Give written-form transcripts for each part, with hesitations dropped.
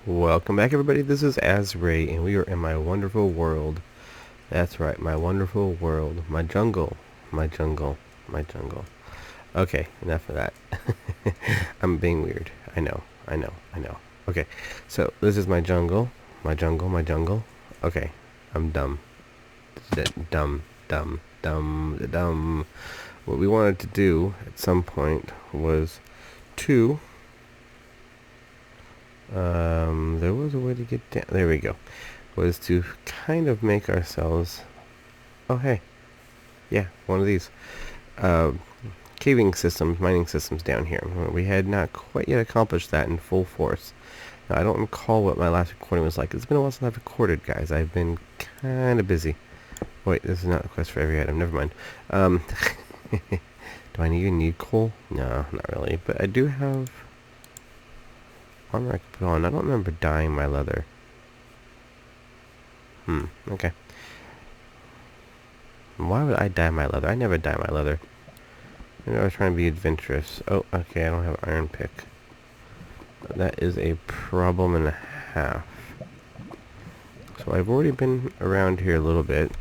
Welcome back, everybody. This is Azray, and we are in my wonderful world. That's right, my wonderful world. My jungle. My jungle. My jungle. Okay, enough of that. I'm being weird. I know. Okay, so this is my jungle. My jungle, my jungle. Okay, I'm dumb. Dumb. What we wanted to do at some point was to... there was a way to get down. There we go. Was to kind of make ourselves... Oh, hey. Yeah, one of these. Caving systems, mining systems down here. We had not quite yet accomplished that in full force. Now, I don't recall what my last recording was like. It's been a while since I've recorded, guys. I've been kind of busy. Wait, this is not a quest for every item. Never mind. Do I even need coal? No, not really. But I do have... armor I can put on. I don't remember dyeing my leather. Okay. Why would I dye my leather? I never dye my leather. Maybe I was trying to be adventurous. Oh, okay, I don't have an iron pick. That is a problem and a half. So I've already been around here a little bit.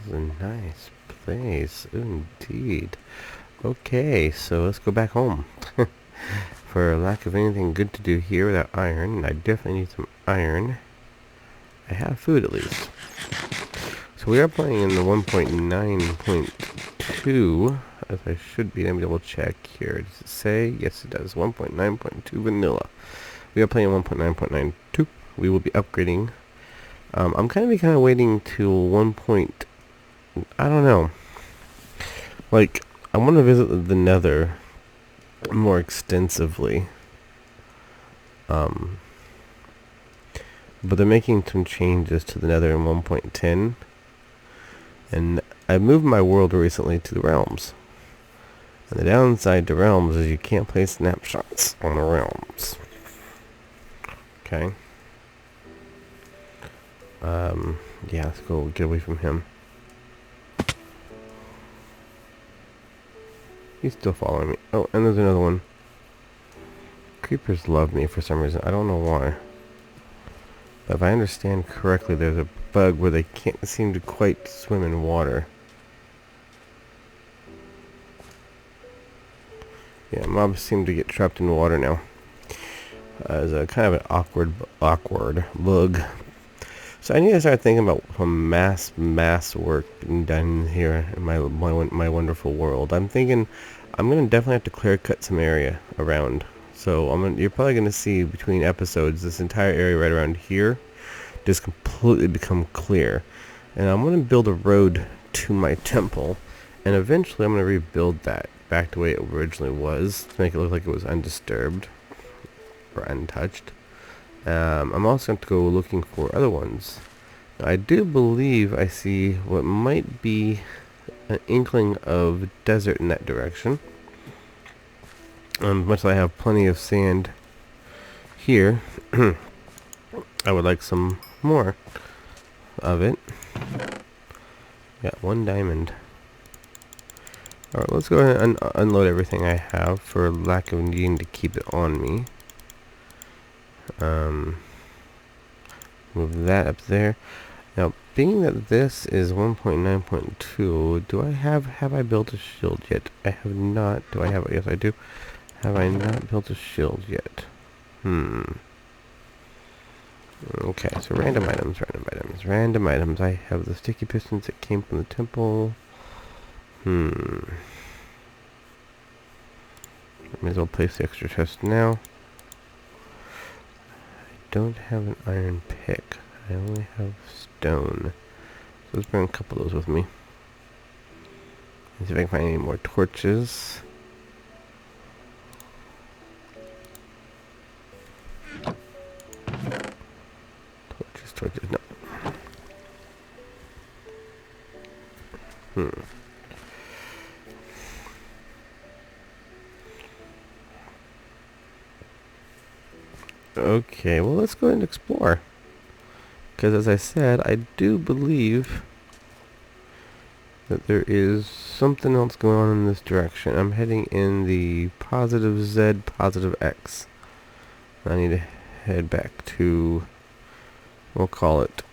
This is a nice place. Ooh, indeed. Okay, so let's go back home. For lack of anything good to do here without iron, and I definitely need some iron. I have food at least. So we are playing in the 1.9.2, as I should be. Let me double check here. Does it say? Yes, it does. 1.9.2 vanilla. We are playing 1.9.92. We will be upgrading. I'm kind of waiting till 1. I don't know. Like, I want to visit the Nether more extensively. But they're making some changes to the Nether in 1.10. And I moved my world recently to the realms. And the downside to realms is you can't play snapshots on the realms. Okay. Yeah, let's go get away from him. He's still following me. Oh, and there's another one. Creepers love me for some reason. I don't know why. But if I understand correctly, there's a bug where they can't seem to quite swim in water. Yeah, mobs seem to get trapped in water now. It's a kind of an awkward bug. So I need to start thinking about some mass work being done here in my wonderful world. I'm thinking I'm gonna definitely have to clear cut some area around. So you're probably gonna see between episodes this entire area right around here just completely become clear. And I'm gonna build a road to my temple, and eventually I'm gonna rebuild that back to the way it originally was to make it look like it was undisturbed or untouched. I'm also going to go looking for other ones. Now, I do believe I see what might be an inkling of desert in that direction. Much as I have plenty of sand here, I would like some more of it. Got 1 diamond. Alright, let's go ahead and unload everything I have for lack of needing to keep it on me. Move that up there. Now, being that this is 1.9.2, have I built a shield yet? I have not. Do I have it? Yes, I do. Have I not built a shield yet? Okay, so random items. I have the sticky pistons that came from the temple. May as well place the extra chest now. Don't have an iron pick. I only have stone. So let's bring a couple of those with me. And see if I can find any more torches. Torches, no. Okay, well, let's go ahead and explore. Because as I said, I do believe that there is something else going on in this direction. I'm heading in the positive Z, positive X. I need to head back to, we'll call it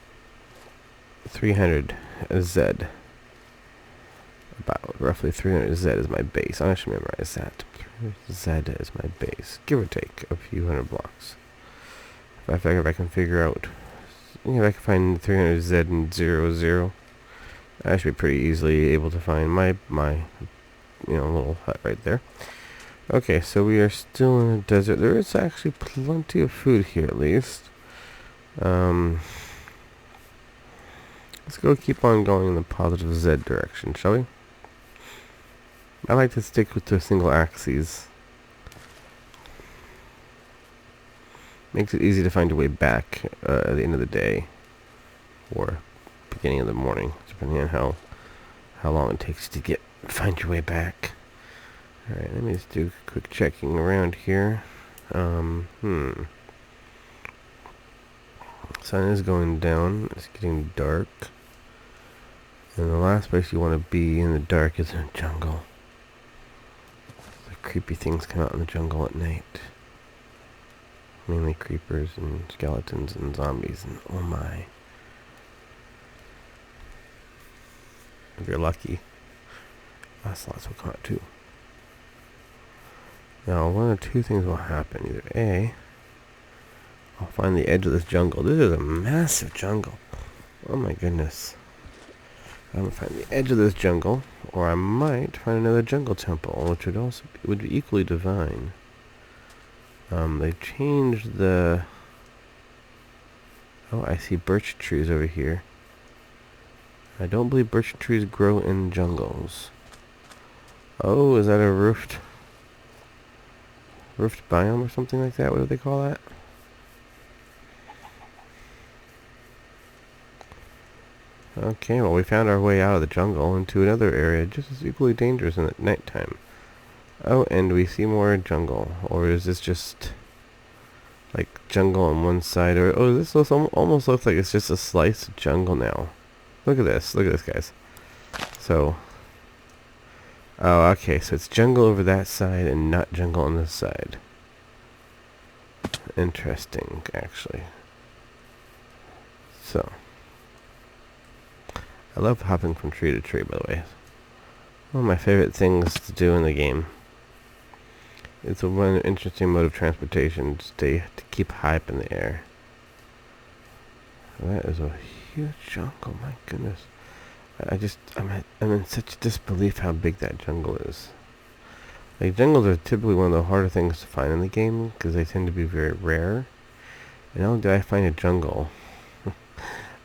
300 Z. About roughly 300 Z is my base. I should memorize that. 300 Z is my base, give or take a few hundred blocks. If I can figure out, if I can find 300 Z and 00, I should be pretty easily able to find my little hut right there. Okay, so we are still in a desert. There is actually plenty of food here, at least. Let's go keep on going in the positive Z direction, shall we? I like to stick with the single axes. Makes it easy to find your way back at the end of the day, or beginning of the morning, depending on how long it takes to find your way back. Alright, let me just do a quick checking around here. Sun is going down. It's getting dark. And the last place you want to be in the dark is in a jungle. The creepy things come out in the jungle at night. Mainly creepers and skeletons and zombies and oh my. If you're lucky, ocelots will come out too. Now, one of two things will happen. Either A, I'll find the edge of this jungle. This is a massive jungle. Oh my goodness. I'm going to find the edge of this jungle, or I might find another jungle temple, which would be equally divine. They changed the... Oh, I see birch trees over here. I don't believe birch trees grow in jungles. Oh, is that a roofed biome or something like that? What do they call that? Okay, well we found our way out of the jungle into another area just as equally dangerous in the nighttime. Oh, and we see more jungle. Or is this just like jungle on one side? Or this almost looks like it's just a slice of jungle now. Look at this, guys. So, oh, okay, so it's jungle over that side and not jungle on this side. Interesting, actually. So, I love hopping from tree to tree, by the way. One of my favorite things to do in the game. It's one interesting mode of transportation to keep high up in the air. That is a huge jungle, my goodness. I'm in such disbelief how big that jungle is. Like, jungles are typically one of the harder things to find in the game, because they tend to be very rare. And not only did I find a jungle,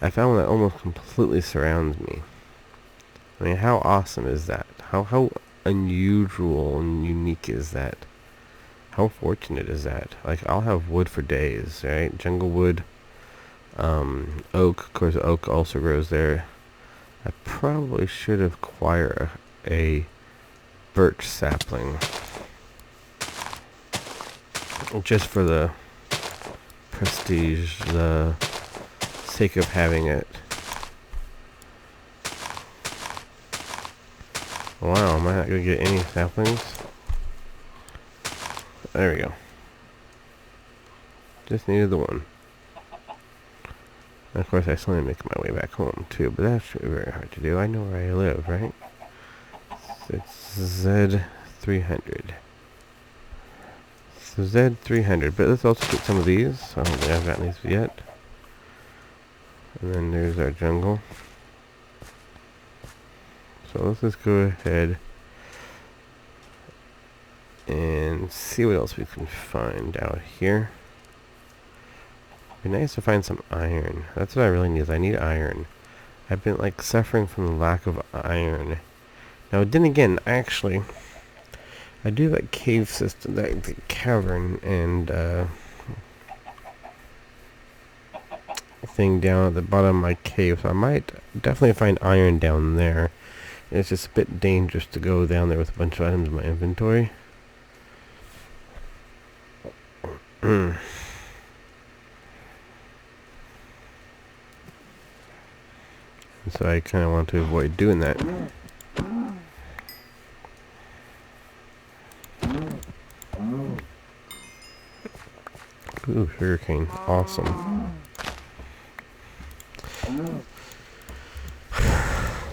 I found one that almost completely surrounds me. I mean, how awesome is that? How unusual and unique is that? How fortunate is that? Like, I'll have wood for days, right? Jungle wood, oak. Of course, oak also grows there. I probably should acquire a birch sapling, just for the prestige, the sake of having it. Wow, am I not gonna get any saplings? There we go. Just needed the one. And of course, I still need to make my way back home too, but that's very hard to do. I know where I live, right? It's Z300. So Z300, but let's also get some of these. I don't think I've gotten these yet. And then there's our jungle. So let's just go ahead and see what else we can find out here. It'd be nice to find some iron. That's what I really need. I need iron. I've been like suffering from the lack of iron. Now then again, actually, I do have a cave system, the cavern and thing down at the bottom of my cave. So I might definitely find iron down there. It's just a bit dangerous to go down there with a bunch of items in my inventory. So I kind of want to avoid doing that. Ooh, sugarcane. Awesome.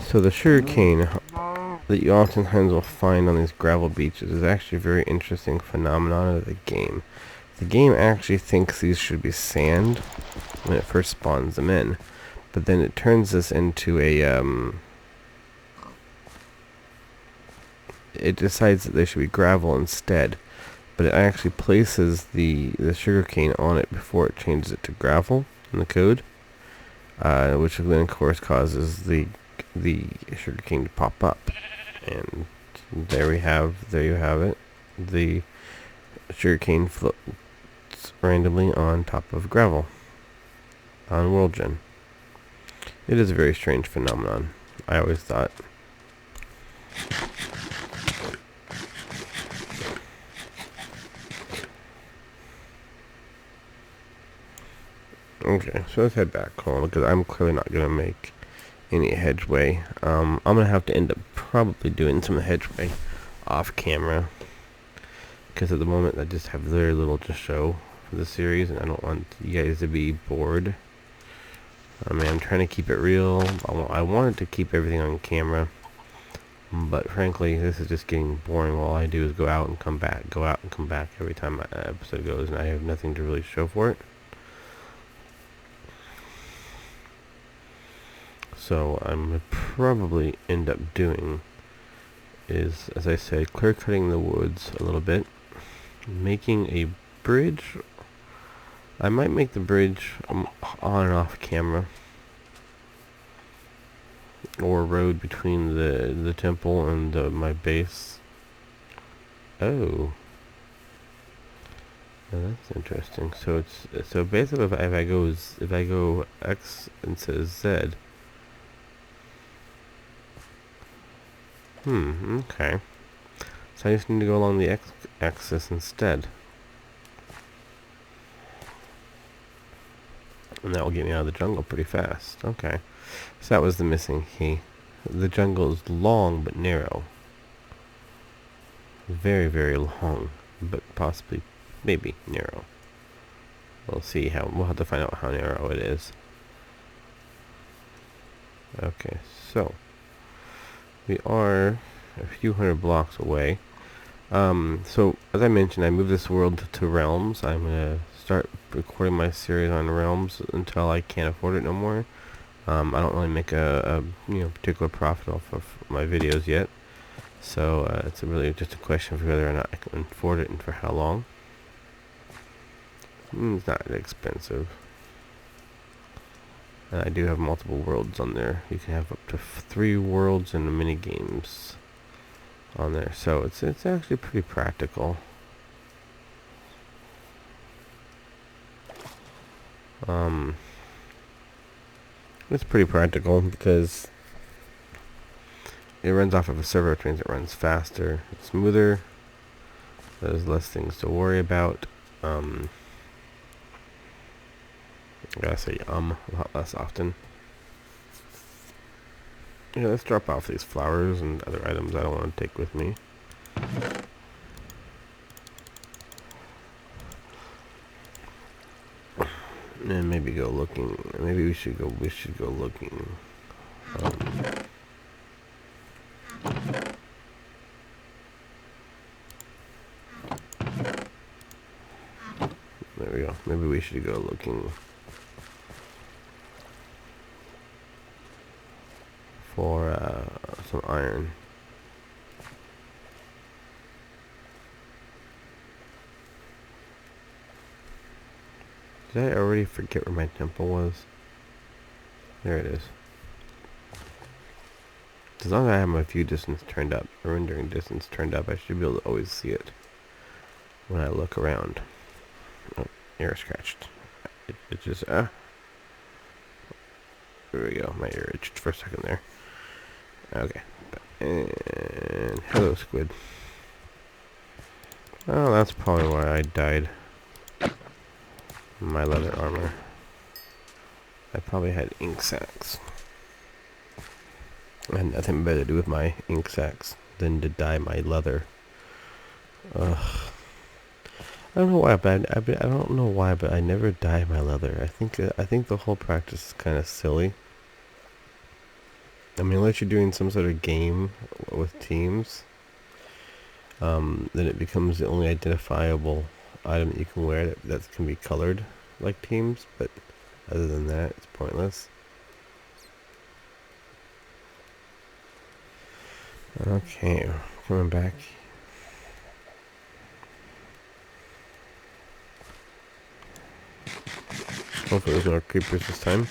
So the sugarcane that you oftentimes will find on these gravel beaches is actually a very interesting phenomenon of the game. The game actually thinks these should be sand when it first spawns them in, but then it turns this into a it decides that they should be gravel instead, but it actually places the sugarcane on it before it changes it to gravel in the code, which then of course causes the sugarcane to pop up, and there you have it. The sugarcane floats randomly on top of gravel on World Gen. It is a very strange phenomenon, I always thought. Okay, so let's head back home because I'm clearly not going to make any hedgeway. I'm going to have to end up probably doing some hedgeway off camera because at the moment I just have very little to show for the series and I don't want you guys to be bored. I mean, I'm trying to keep it real. I wanted to keep everything on camera, but frankly, this is just getting boring. All I do is go out and come back, go out and come back every time my episode goes, and I have nothing to really show for it. So I'm probably end up doing is, as I said, clear cutting the woods a little bit, making a bridge. I might make the bridge on and off camera, or road between the temple and my base. Oh, now that's interesting. So it's basically if I go X instead of Z. Okay. So I just need to go along the X-axis instead. And that will get me out of the jungle pretty fast. Okay. So that was the missing key. The jungle is long but narrow. Very, very long. But possibly, maybe, narrow. We'll see we'll have to find out how narrow it is. Okay, so we are a few hundred blocks away. So as I mentioned, I moved this world to Realms. I'm gonna start recording my series on Realms until I can't afford it no more. I don't really make a particular profit off of my videos yet, so it's really just a question of whether or not I can afford it and for how long. It's not expensive. And I do have multiple worlds on there. You can have up to 3 worlds and mini games on there, so it's actually pretty practical. It's pretty practical because it runs off of a server, which means it runs faster, it's smoother, there's less things to worry about. I gotta say a lot less often. Yeah, let's drop off these flowers and other items I don't want to take with me. And maybe go looking. Maybe we should go looking. There we go. Maybe we should go looking for some iron. Did I already forget where my temple was? There it is. As long as I have my view distance turned up, or rendering distance turned up, I should be able to always see it when I look around. Oh, ear scratched. It just, there we go. My ear itched for a second there. Okay. And hello, squid. Oh, that's probably why I died. My leather armor. I probably had ink sacs. I had nothing better to do with my ink sacs than to dye my leather. Ugh. I don't know why, but I don't know why, but I never dye my leather. I think the whole practice is kind of silly. I mean, unless you're doing some sort of game with teams, then it becomes the only identifiable item that you can wear that can be colored like teams. But other than that, it's pointless. Okay, coming back. Hopefully there's no creepers this time.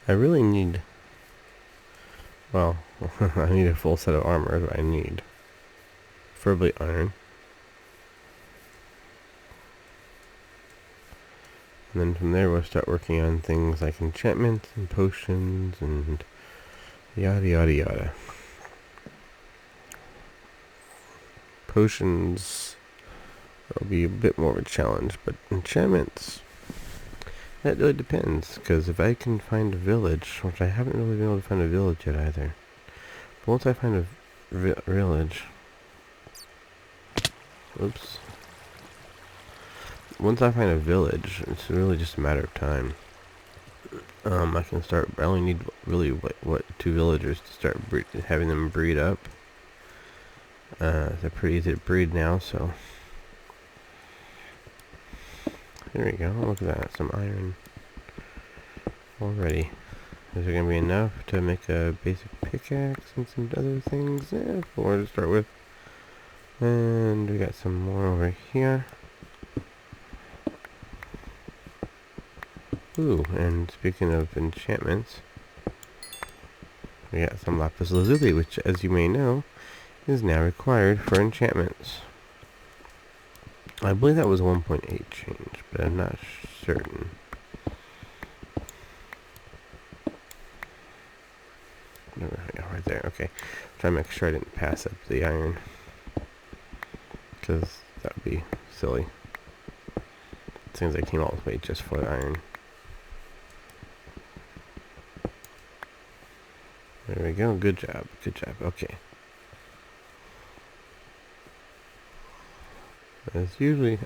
I really need... Well, I need a full set of armor, is what I need. Preferably iron. And then from there we'll start working on things like enchantments and potions and yada yada yada. Potions will be a bit more of a challenge, but enchantments, that really depends, because if I can find a village, which I haven't really been able to find a village yet either, but once I find a village, oops, once I find a village, it's really just a matter of time. I can start, I only need really, what 2 villagers to start having them breed up. They're pretty easy to breed now, so there we go. Look at that, some iron already. Is there gonna be enough to make a basic pickaxe and some other things? Yeah, 4 to start with. And we got some more over here. Ooh, and speaking of enchantments, we got some lapis lazuli, which, as you may know, is now required for enchantments. I believe that was a 1.8 change, but I'm not certain. No, right there, okay. Try to make sure I didn't pass up the iron, because that would be silly. It seems I came all the way just for the iron. There we go, good job, okay. There's usually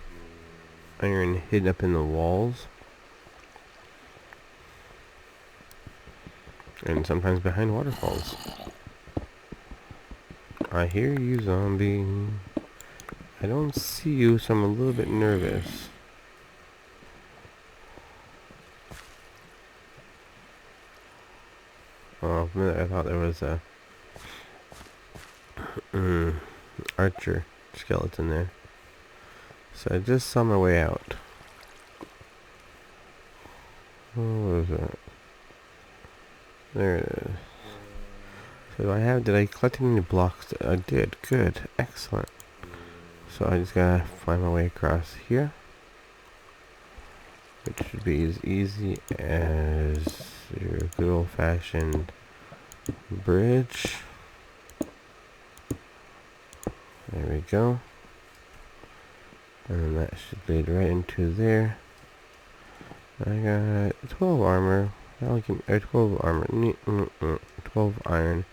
iron hidden up in the walls. And sometimes behind waterfalls. I hear you, zombie. I don't see you, so I'm a little bit nervous. Oh, for a minute I thought there was a archer skeleton there. So I just saw my way out. Oh, what was that? There it is. So did I collect any blocks? I did, good, excellent. So I just gotta find my way across here. Which should be as easy as your good old-fashioned bridge. There we go. And that should lead right into there. I got 12 armor. That'll give me 12 armor. 12 iron.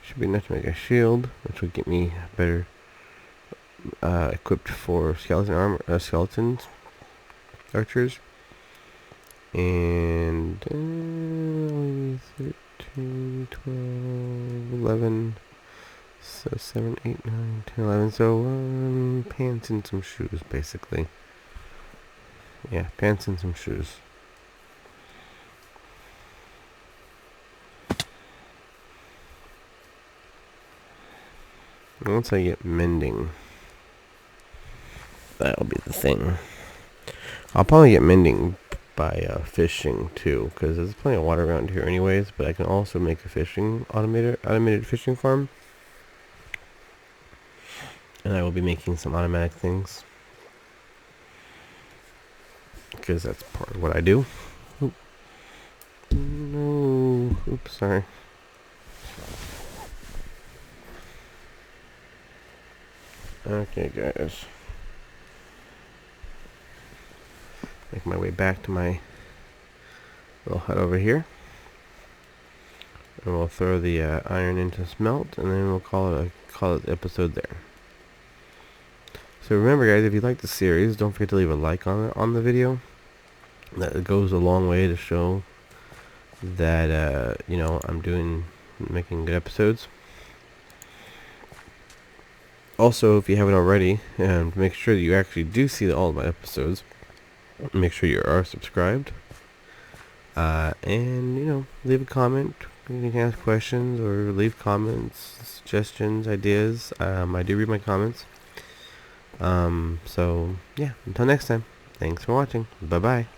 Should be enough to make a shield, which will get me better equipped for skeletons, archers. And 13, 12, 11. So 7, 8, 9, 10, 11. So pants and some shoes, basically. Yeah, pants and some shoes. Once I get mending, that'll be the thing. I'll probably get mending by fishing too, because there's plenty of water around here anyways. But I can also make a fishing automated fishing farm, and I will be making some automatic things because that's part of what I do. Oop. No, oops, sorry. Okay, guys. Make my way back to my little hut over here. and we'll throw the iron into smelt, and then we'll call it the episode there. So remember, guys, if you like the series, don't forget to leave a like on the video. That goes a long way to show that you know, I'm making good episodes. Also, if you haven't already, make sure that you actually do see all of my episodes. Make sure you are subscribed. And, you know, leave a comment. You can ask questions or leave comments, suggestions, ideas. I do read my comments. So, yeah, until next time. Thanks for watching. Bye-bye.